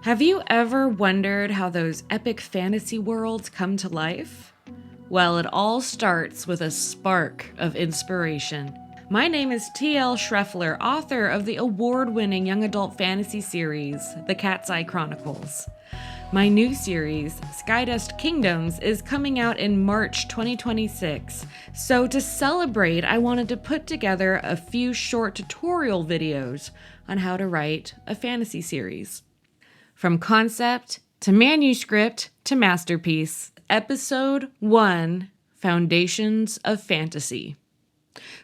Have you ever wondered how those epic fantasy worlds come to life? Well, it all starts with a spark of inspiration. My name is T.L. Shreffler, author of the award-winning young adult fantasy series, The Cat's Eye Chronicles. My new series, Skydust Kingdoms, is coming out in March 2026. So to celebrate, I wanted to put together a few short tutorial videos on how to write a fantasy series. From concept to manuscript to masterpiece. Episode 1, Foundations of Fantasy.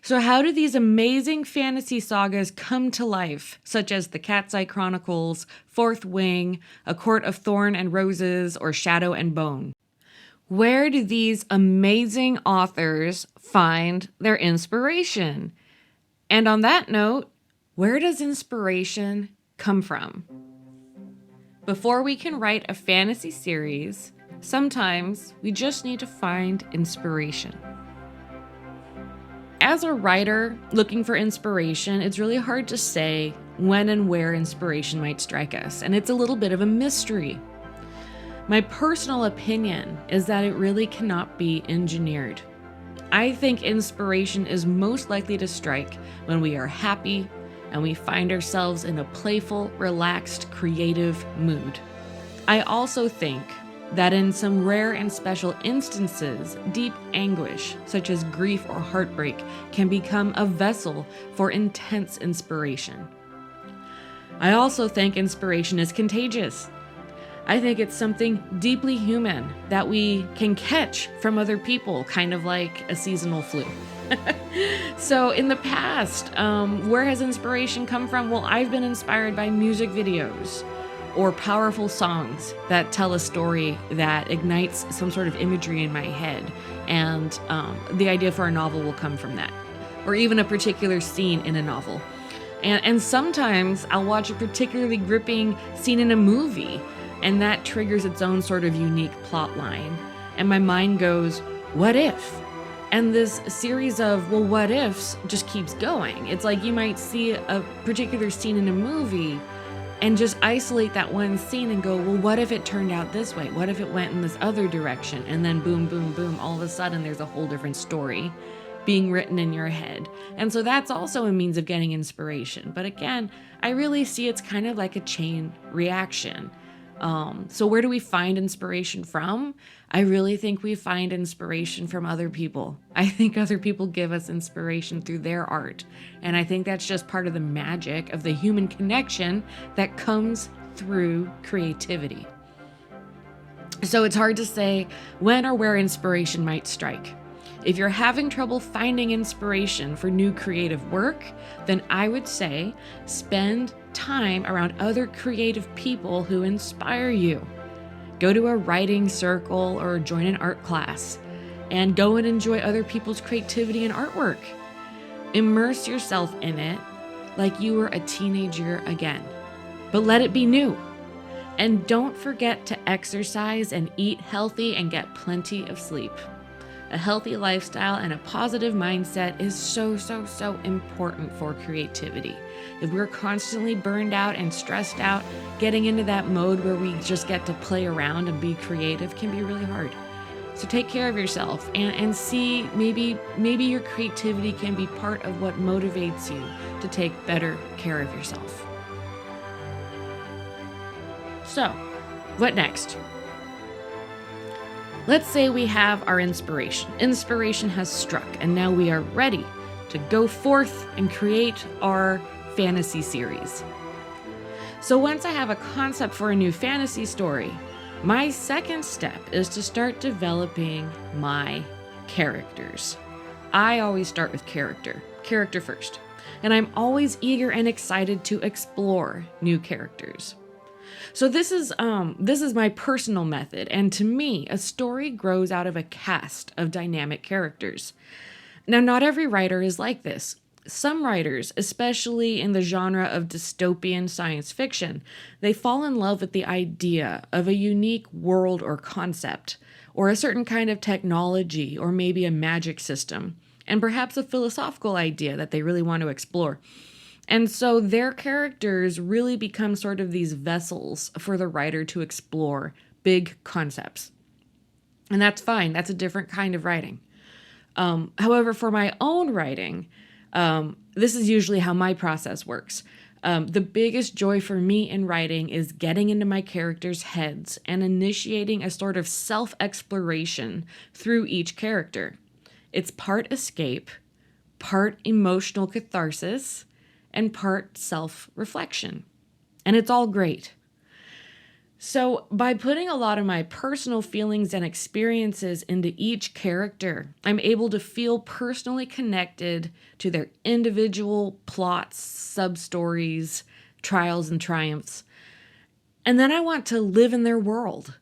So how do these amazing fantasy sagas come to life, such as The Cat's Eye Chronicles, Fourth Wing, A Court of Thorn and Roses, or Shadow and Bone? Where do these amazing authors find their inspiration? And on that note, where does inspiration come from? Before we can write a fantasy series, sometimes we just need to find inspiration. As a writer looking for inspiration, it's really hard to say when and where inspiration might strike us, and it's a little bit of a mystery. My personal opinion is that it really cannot be engineered. I think inspiration is most likely to strike when we are happy and we find ourselves in a playful, relaxed, creative mood. I also think that in some rare and special instances, deep anguish, such as grief or heartbreak, can become a vessel for intense inspiration. I also think inspiration is contagious. I think it's something deeply human that we can catch from other people, kind of like a seasonal flu. So in the past, where has inspiration come from? Well, I've been inspired by music videos or powerful songs that tell a story that ignites some sort of imagery in my head. And the idea for a novel will come from that, or even a particular scene in a novel. And sometimes I'll watch a particularly gripping scene in a movie, and that triggers its own sort of unique plot line. And my mind goes, what if? And this series of, well, what ifs just keeps going. It's like you might see a particular scene in a movie and just isolate that one scene and go, well, what if it turned out this way? What if it went in this other direction? And then boom, boom, boom, all of a sudden there's a whole different story being written in your head. And so that's also a means of getting inspiration. But again, I really see it's kind of like a chain reaction. So where do we find inspiration from? I really think we find inspiration from other people. I think other people give us inspiration through their art. And I think that's just part of the magic of the human connection that comes through creativity. So it's hard to say when or where inspiration might strike. If you're having trouble finding inspiration for new creative work, then I would say spend time around other creative people who inspire you. Go to a writing circle or join an art class and go and enjoy other people's creativity and artwork. Immerse yourself in it like you were a teenager again, but let it be new. And don't forget to exercise and eat healthy and get plenty of sleep. A healthy lifestyle and a positive mindset is so important for creativity. If we're constantly burned out and stressed out, getting into that mode where we just get to play around and be creative can be really hard. So take care of yourself and see maybe your creativity can be part of what motivates you to take better care of yourself. So, what next? Let's say we have our inspiration. Inspiration has struck, and now we are ready to go forth and create our fantasy series. So once I have a concept for a new fantasy story, my second step is to start developing my characters. I always start with character first, and I'm always eager and excited to explore new characters. So this is my personal method, and to me, a story grows out of a cast of dynamic characters. Now, not every writer is like this. Some writers, especially in the genre of dystopian science fiction, they fall in love with the idea of a unique world or concept, or a certain kind of technology, or maybe a magic system, and perhaps a philosophical idea that they really want to explore. And so their characters really become sort of these vessels for the writer to explore big concepts. And that's fine. That's a different kind of writing. However, for my own writing, this is usually how my process works. The biggest joy for me in writing is getting into my characters' heads and initiating a sort of self-exploration through each character. It's part escape, part emotional catharsis, and part self-reflection. And it's all great. So, by putting a lot of my personal feelings and experiences into each character, I'm able to feel personally connected to their individual plots, sub-stories, trials, and triumphs. And then I want to live in their world.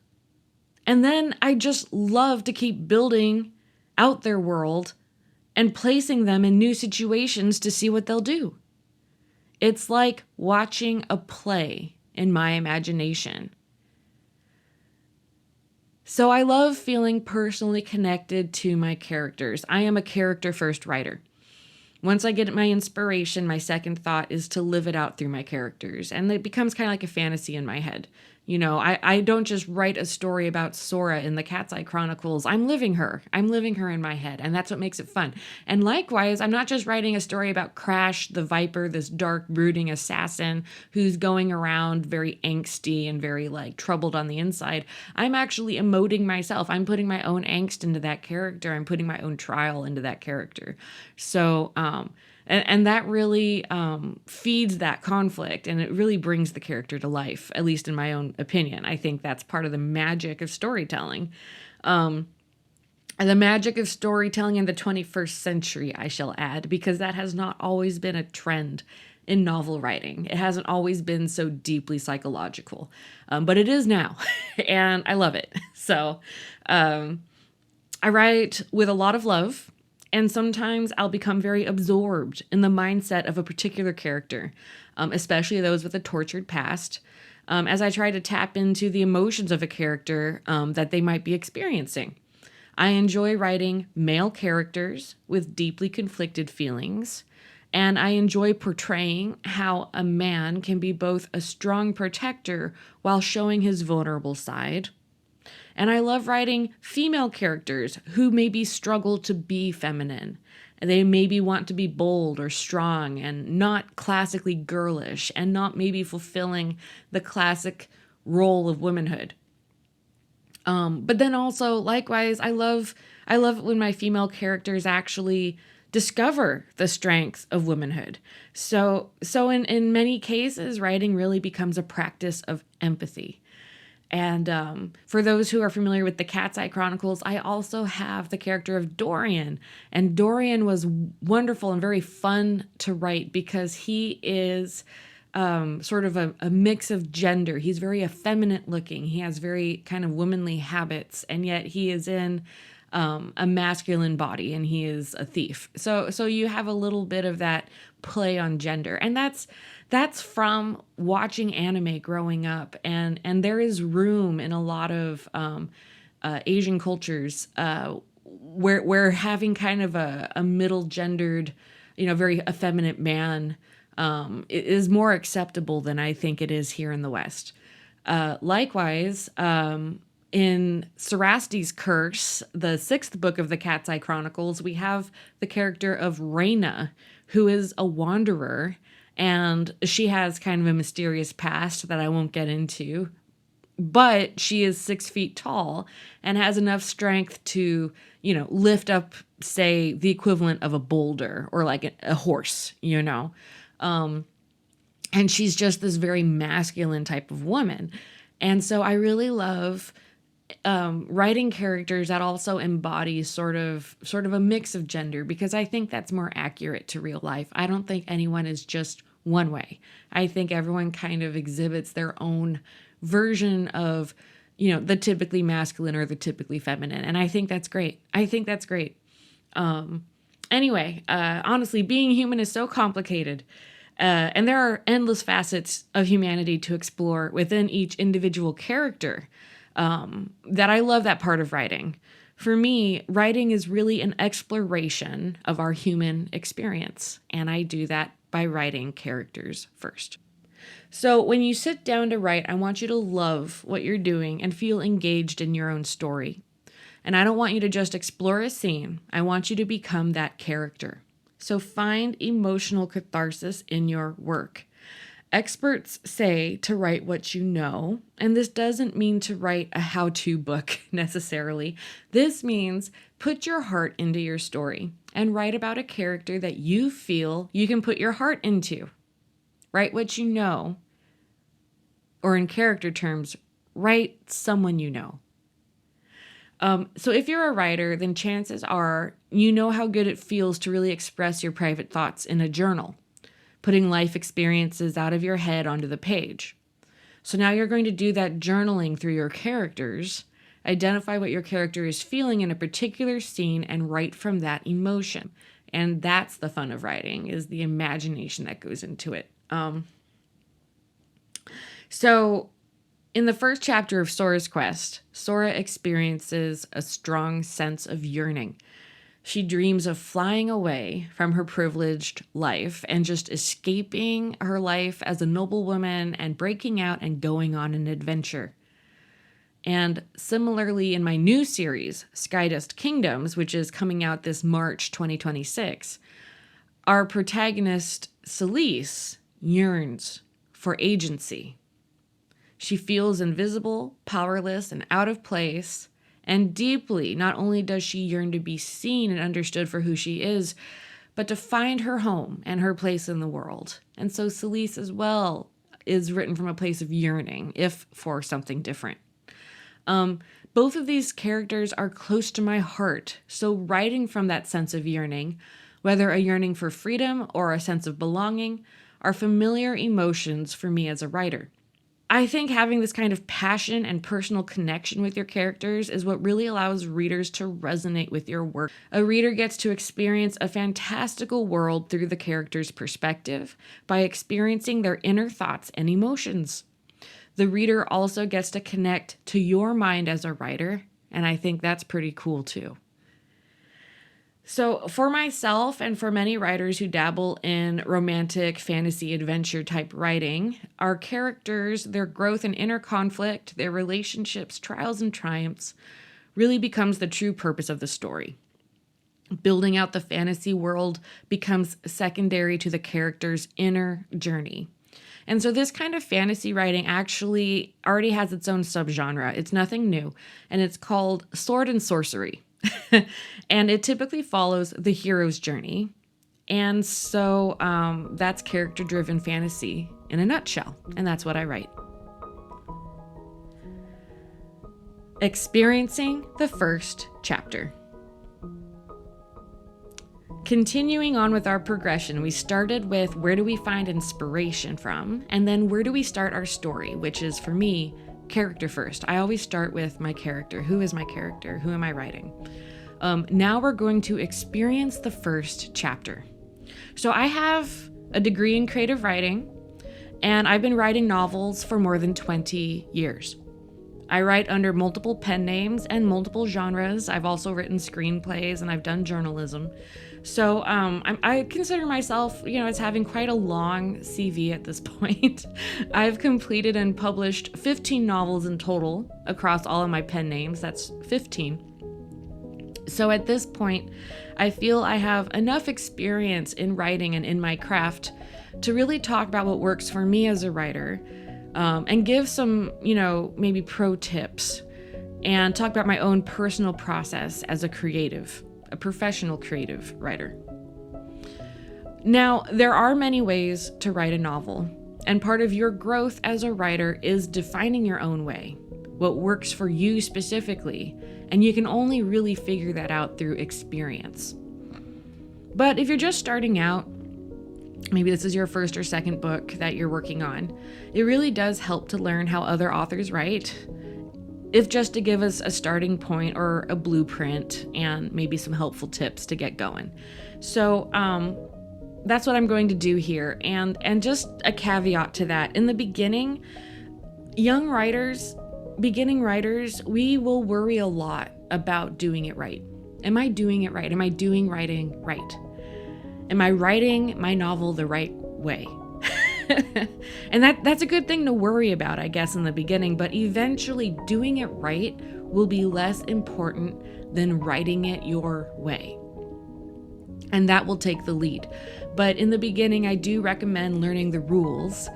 And then I just love to keep building out their world and placing them in new situations to see what they'll do. It's like watching a play in my imagination. So I love feeling personally connected to my characters. I am a character-first writer. Once I get my inspiration, my second thought is to live it out through my characters. And it becomes kind of like a fantasy in my head. You know, I don't just write a story about Sora in the Cat's Eye Chronicles. I'm living her. I'm living her in my head. And that's what makes it fun. And likewise, I'm not just writing a story about Crash the Viper, this dark, brooding assassin who's going around very angsty and very troubled on the inside. I'm actually emoting myself. I'm putting my own angst into that character. I'm putting my own trial into that character. So, and that really feeds that conflict, and it really brings the character to life, at least in my own opinion. I think that's part of the magic of storytelling. And the magic of storytelling in the 21st century, I shall add, because that has not always been a trend in novel writing. It hasn't always been so deeply psychological, but it is now, and I love it. So I write with a lot of love. And sometimes I'll become very absorbed in the mindset of a particular character, especially those with a tortured past, as I try to tap into the emotions of a character that they might be experiencing. I enjoy writing male characters with deeply conflicted feelings, and I enjoy portraying how a man can be both a strong protector while showing his vulnerable side. And I love writing female characters who maybe struggle to be feminine. They maybe want to be bold or strong and not classically girlish and not maybe fulfilling the classic role of womanhood. But then also, likewise, I love it when my female characters actually discover the strength of womanhood. So in many cases, writing really becomes a practice of empathy. And for those who are familiar with the Cat's Eye Chronicles, I also have the character of Dorian. And Dorian was wonderful and very fun to write because he is sort of a mix of gender. He's very effeminate looking. He has very kind of womanly habits, and yet he is in a masculine body, and he is a thief. So you have a little bit of that play on gender, and that's from watching anime growing up, and there is room in a lot of Asian cultures where having kind of a middle gendered, very effeminate man is more acceptable than I think it is here in the West. Likewise, in Sarasti's Curse, the 6th book of the Cat's Eye Chronicles, we have the character of Reyna, who is a wanderer, and she has kind of a mysterious past that I won't get into, but she is 6 feet tall and has enough strength to, lift up, say, the equivalent of a boulder or like a horse, and she's just this very masculine type of woman. And so I really love writing characters that also embody sort of a mix of gender, because I think that's more accurate to real life. I don't think anyone is just one way. I think everyone kind of exhibits their own version of, the typically masculine or the typically feminine. And I think that's great. Anyway, honestly, being human is so complicated. And there are endless facets of humanity to explore within each individual character. That I love that part of writing. For me, writing is really an exploration of our human experience, and I do that by writing characters first. So when you sit down to write, I want you to love what you're doing and feel engaged in your own story. And I don't want you to just explore a scene. I want you to become that character. So find emotional catharsis in your work. Experts say to write what you know, and this doesn't mean to write a how-to book necessarily. This means put your heart into your story and write about a character that you feel you can put your heart into. Write what you know, or in character terms, write someone you know. So if you're a writer, then chances are you know how good it feels to really express your private thoughts in a journal, putting life experiences out of your head onto the page. So now you're going to do that journaling through your characters, identify what your character is feeling in a particular scene, and write from that emotion. And that's the fun of writing, is the imagination that goes into it. So in the first chapter of Sora's quest, Sora experiences a strong sense of yearning. She dreams of flying away from her privileged life and just escaping her life as a noblewoman and breaking out and going on an adventure. And similarly, in my new series, Skydust Kingdoms, which is coming out this March 2026, our protagonist, Celise, yearns for agency. She feels invisible, powerless, and out of place. And deeply, not only does she yearn to be seen and understood for who she is, but to find her home and her place in the world. And so Celise as well is written from a place of yearning, if for something different. Both of these characters are close to my heart. So writing from that sense of yearning, whether a yearning for freedom or a sense of belonging, are familiar emotions for me as a writer. I think having this kind of passion and personal connection with your characters is what really allows readers to resonate with your work. A reader gets to experience a fantastical world through the character's perspective by experiencing their inner thoughts and emotions. The reader also gets to connect to your mind as a writer, and I think that's pretty cool too. So for myself and for many writers who dabble in romantic, fantasy, adventure type writing, our characters, their growth and inner conflict, their relationships, trials and triumphs really becomes the true purpose of the story. Building out the fantasy world becomes secondary to the character's inner journey. And so this kind of fantasy writing actually already has its own subgenre. It's nothing new, and it's called sword and sorcery. And it typically follows the hero's journey. And so that's character-driven fantasy in a nutshell. And that's what I write. Experiencing the first chapter. Continuing on with our progression, we started with where do we find inspiration from? And then where do we start our story, which is, for me, character first. I always start with my character. Who is my character? Who am I writing? Now we're going to experience the first chapter. So I have a degree in creative writing, and I've been writing novels for more than 20 years. I write under multiple pen names and multiple genres. I've also written screenplays, and I've done journalism. So I consider myself, as having quite a long CV at this point. I've completed and published 15 novels in total across all of my pen names. That's 15. So at this point, I feel I have enough experience in writing and in my craft to really talk about what works for me as a writer, and give some, maybe pro tips, and talk about my own personal process as a professional creative writer. Now, there are many ways to write a novel, and part of your growth as a writer is defining your own way, what works for you specifically, and you can only really figure that out through experience. But if you're just starting out, maybe this is your first or second book that you're working on, it really does help to learn how other authors write, if just to give us a starting point or a blueprint and maybe some helpful tips to get going. So that's what I'm going to do here. And just a caveat to that, in the beginning, beginning writers, we will worry a lot about doing it right. Am I doing it right? Am I doing writing right? Am I writing my novel the right way. And that's a good thing to worry about, I guess, in the beginning, but eventually doing it right will be less important than writing it your way. And that will take the lead. But in the beginning, I do recommend learning the rules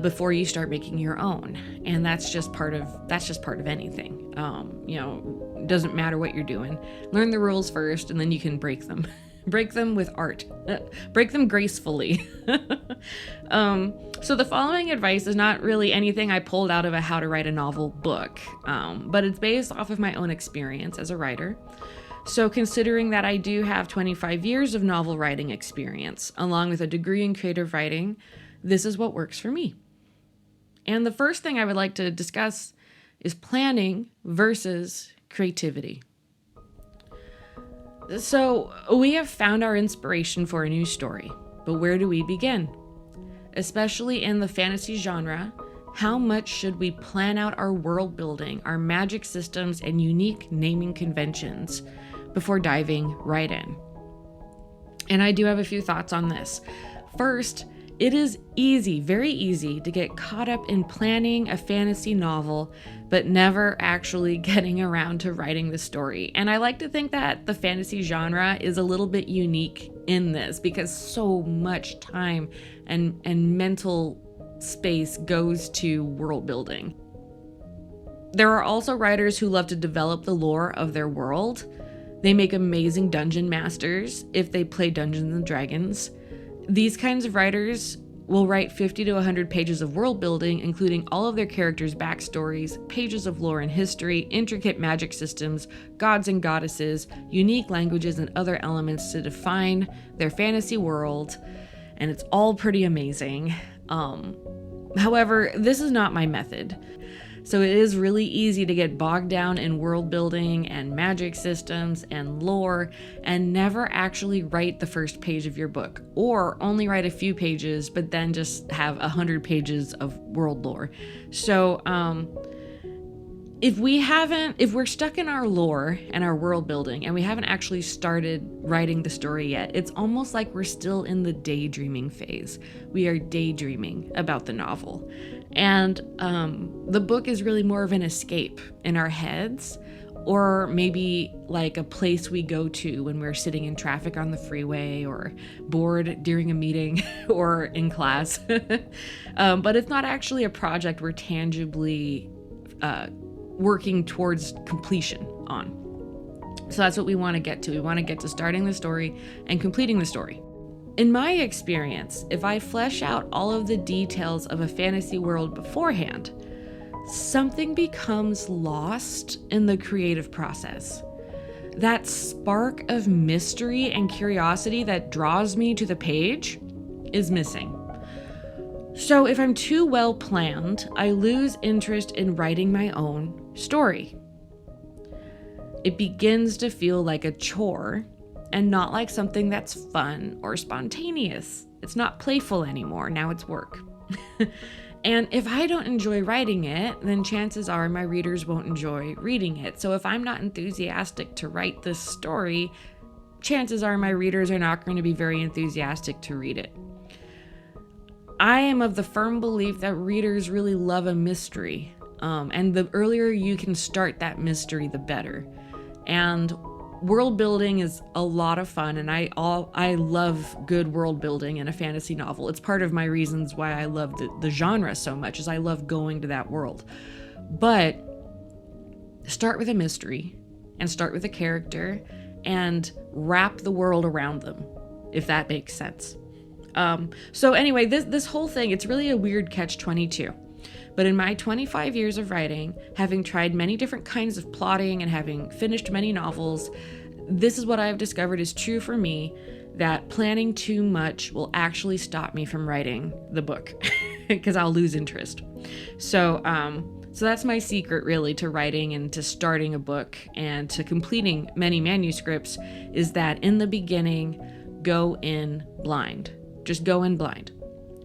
before you start making your own. And that's just part of anything. It doesn't matter what you're doing. Learn the rules first, and then you can break them. Break them with art. Break them gracefully. So the following advice is not really anything I pulled out of a How to Write a Novel book, but it's based off of my own experience as a writer. So considering that I do have 25 years of novel writing experience, along with a degree in creative writing, this is what works for me. And the first thing I would like to discuss is planning versus creativity. So we have found our inspiration for a new story, but where do we begin? Especially in the fantasy genre, how much should we plan out our world building, our magic systems, and unique naming conventions before diving right in? And I do have a few thoughts on this. First, it is easy, very easy, to get caught up in planning a fantasy novel, but never actually getting around to writing the story. And I like to think that the fantasy genre is a little bit unique in this because so much time and mental space goes to world building. There are also writers who love to develop the lore of their world. They make amazing dungeon masters if they play Dungeons and Dragons. These kinds of writers will write 50 to 100 pages of world building, including all of their characters' backstories, pages of lore and history, intricate magic systems, gods and goddesses, unique languages, and other elements to define their fantasy world. And it's all pretty amazing. However, this is not my method. So it is really easy to get bogged down in world building and magic systems and lore and never actually write the first page of your book, or only write a few pages but then just have 100 pages of world lore. So if we're stuck in our lore and our world building and we haven't actually started writing the story yet, it's almost like we're still in the daydreaming phase. We are daydreaming about the novel. And the book is really more of an escape in our heads, or maybe like a place we go to when we're sitting in traffic on the freeway or bored during a meeting or in class. But it's not actually a project we're tangibly working towards completion on. So that's what we want to get to. We want to get to starting the story and completing the story. In my experience, if I flesh out all of the details of a fantasy world beforehand, something becomes lost in the creative process. That spark of mystery and curiosity that draws me to the page is missing. So if I'm too well planned, I lose interest in writing my own story. It begins to feel like a chore and not like something that's fun or spontaneous. It's not playful anymore, now it's work. And if I don't enjoy writing it, then chances are my readers won't enjoy reading it. So if I'm not enthusiastic to write this story, chances are my readers are not going to be very enthusiastic to read it. I am of the firm belief that readers really love a mystery, and the earlier you can start that mystery, the better. And world building is a lot of fun, and I love good world building in a fantasy novel. It's part of my reasons why I love the genre so much, is I love going to that world. But start with a mystery, and start with a character, and wrap the world around them, if that makes sense. So anyway, this whole thing, it's really a weird catch-22. But in my 25 years of writing, having tried many different kinds of plotting and having finished many novels, this is what I have discovered is true for me, that planning too much will actually stop me from writing the book because I'll lose interest. So that's my secret really to writing and to starting a book and to completing many manuscripts, is that in the beginning, go in blind. Just go in blind.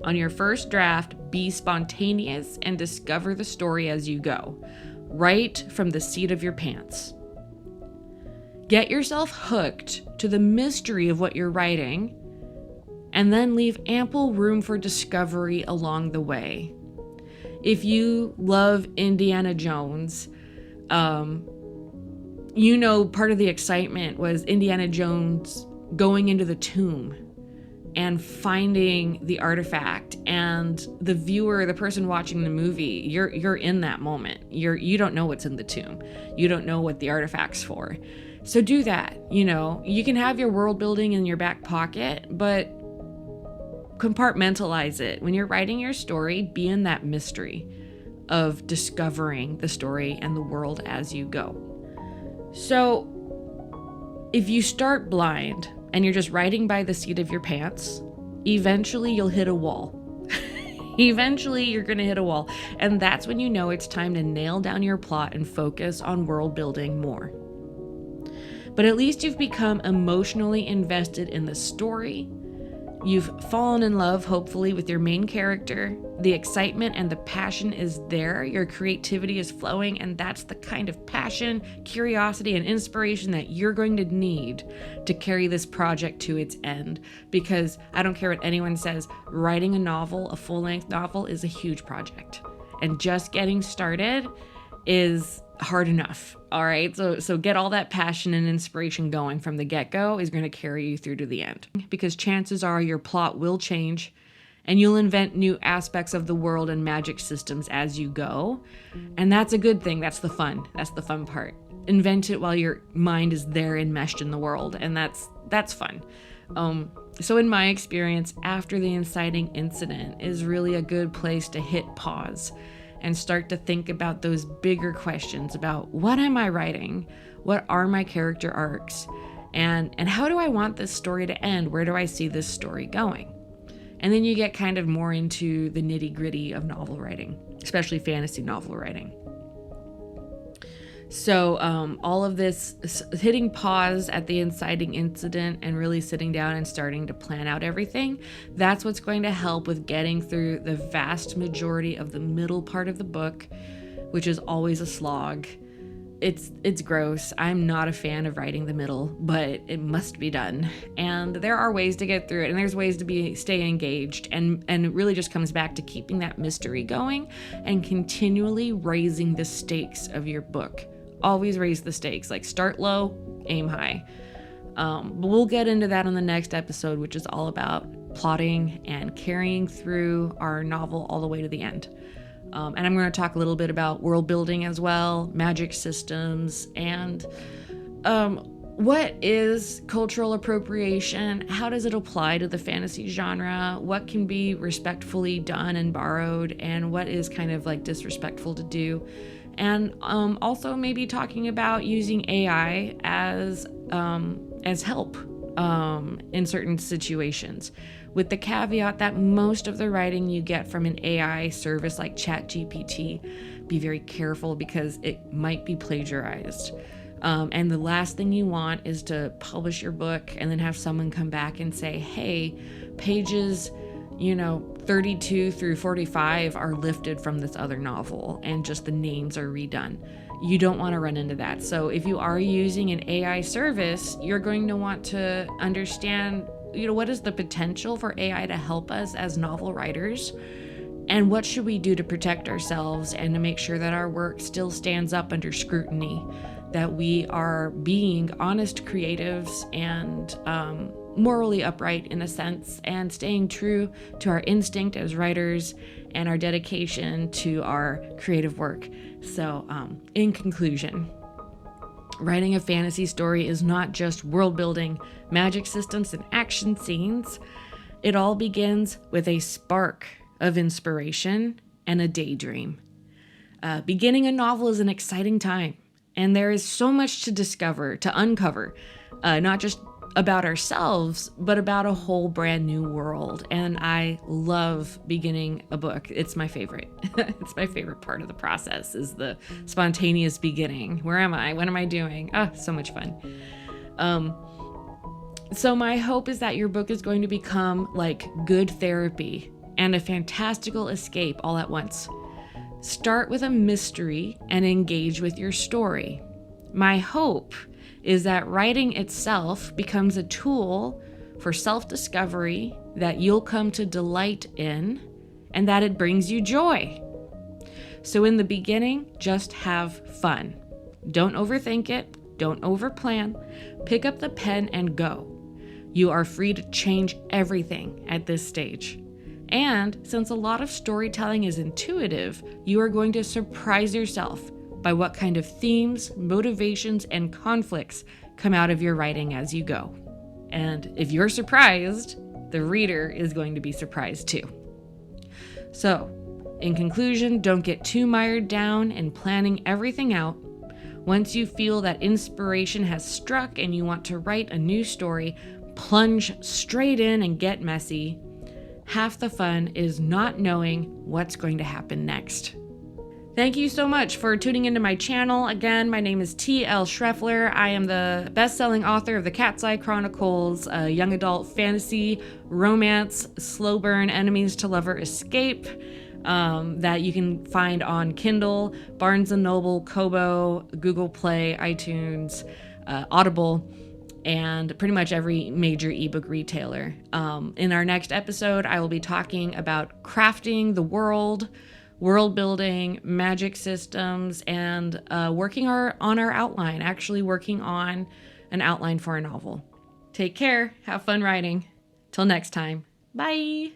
On your first draft, be spontaneous and discover the story as you go. Write from the seat of your pants. Get yourself hooked to the mystery of what you're writing and then leave ample room for discovery along the way. If you love Indiana Jones, part of the excitement was Indiana Jones going into the tomb and finding the artifact, and the viewer, the person watching the movie, you're in that moment. You don't know what's in the tomb. You don't know what the artifact's for. So do that. You can have your world building in your back pocket, but compartmentalize it. When you're writing your story, be in that mystery of discovering the story and the world as you go. So if you start blind and you're just writing by the seat of your pants, eventually you'll hit a wall. Eventually you're going to hit a wall. And that's when you know it's time to nail down your plot and focus on world building more. But at least you've become emotionally invested in the story. You've fallen in love, hopefully, with your main character. The excitement and the passion is there. Your creativity is flowing, and that's the kind of passion, curiosity, and inspiration that you're going to need to carry this project to its end. Because I don't care what anyone says, writing a novel, a full-length novel, is a huge project. And just getting started is hard enough. All right. So get all that passion and inspiration going from the get-go is going to carry you through to the end, because chances are your plot will change and you'll invent new aspects of the world and magic systems as you go. And that's a good thing. That's the fun. That's the fun part. Invent it while your mind is there enmeshed in the world. And that's fun. So in my experience, after the inciting incident is really a good place to hit pause and start to think about those bigger questions about, what am I writing? What are my character arcs? And how do I want this story to end? Where do I see this story going? And then you get kind of more into the nitty-gritty of novel writing, especially fantasy novel writing. So all of this, hitting pause at the inciting incident and really sitting down and starting to plan out everything, that's what's going to help with getting through the vast majority of the middle part of the book, which is always a slog. It's gross. I'm not a fan of writing the middle, but it must be done. And there are ways to get through it, and there's ways to stay engaged, and it really just comes back to keeping that mystery going and continually raising the stakes of your book. Always raise the stakes. Like, start low, aim high. But we'll get into that on the next episode, which is all about plotting and carrying through our novel all the way to the end. And I'm going to talk a little bit about world building as well, magic systems, and what is cultural appropriation? How does it apply to the fantasy genre? What can be respectfully done and borrowed, and what is kind of like disrespectful to do? And also maybe talking about using AI as help in certain situations, with the caveat that most of the writing you get from an AI service like ChatGPT, be very careful because it might be plagiarized. And the last thing you want is to publish your book and then have someone come back and say, hey, pages 32 through 45 are lifted from this other novel and just the names are redone. You don't want to run into that. So if you are using an AI service, you're going to want to understand, what is the potential for AI to help us as novel writers? And what should we do to protect ourselves and to make sure that our work still stands up under scrutiny, that we are being honest creatives and morally upright in a sense, and staying true to our instinct as writers and our dedication to our creative work. So in conclusion, writing a fantasy story is not just world building, magic systems, and action scenes. It all begins with a spark of inspiration and a daydream. Beginning a novel is an exciting time, and there is so much to discover, to uncover, not just about ourselves, but about a whole brand new world. And I love beginning a book. It's my favorite. It's my favorite part of the process, is the spontaneous beginning. Where am I? What am I doing? So much fun. So my hope is that your book is going to become like good therapy and a fantastical escape all at once. Start with a mystery and engage with your story. My hope is that writing itself becomes a tool for self-discovery that you'll come to delight in and that it brings you joy. So in the beginning, just have fun. Don't overthink it. Don't overplan. Pick up the pen and go. You are free to change everything at this stage. And since a lot of storytelling is intuitive, you are going to surprise yourself by what kind of themes, motivations, and conflicts come out of your writing as you go. And if you're surprised, the reader is going to be surprised too. So, in conclusion, don't get too mired down in planning everything out. Once you feel that inspiration has struck and you want to write a new story, plunge straight in and get messy. Half the fun is not knowing what's going to happen next. Thank you so much for tuning into my channel. Again, my name is T.L. Shreffler. I am the best-selling author of the Cat's Eye Chronicles, a young adult fantasy, romance, slow burn, enemies to lover escape that you can find on Kindle, Barnes & Noble, Kobo, Google Play, iTunes, Audible, and pretty much every major ebook retailer. In our next episode, I will be talking about crafting the world building, magic systems, and working on our outline, actually working on an outline for a novel. Take care. Have fun writing. Till next time. Bye.